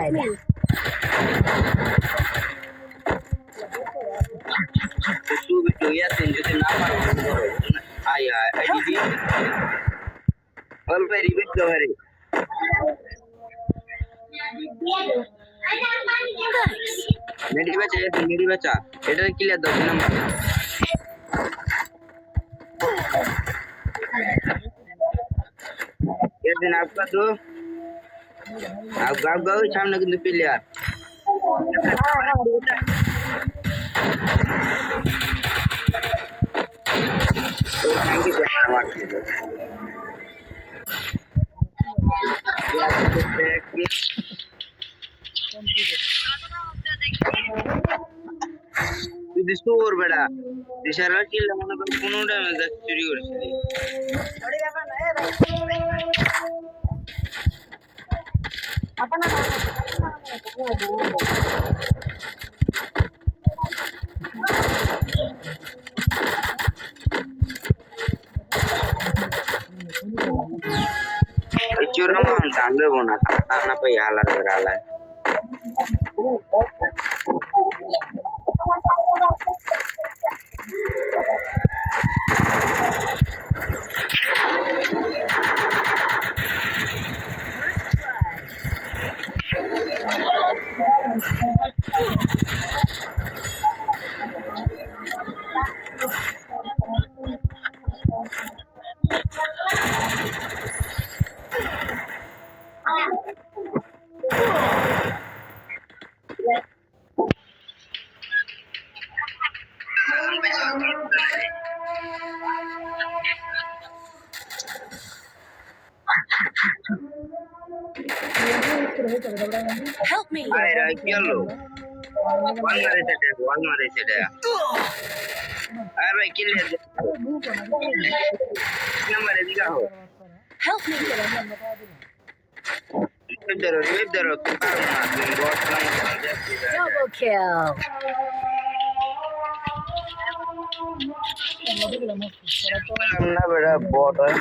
Itu video ya tunjukin nama ayah ini all very big cover मेरी बच्चा এটা clear দাও নাম্বার ये दिन आपका तो आप गाँव सामने কিন্তু প্লেয়ার তুই স্টোর বেড়া দিশারা কি মনে কর কোন ড্যামেজ চুরি করেছিলি Cuma tangga bona tanah pe halar berala. Help me. Aira kiallo. One mare sede. Aira bhai kill le. Number दिखा हो. Help me. Revive daro. Double kill. ना बड़ा बॉट है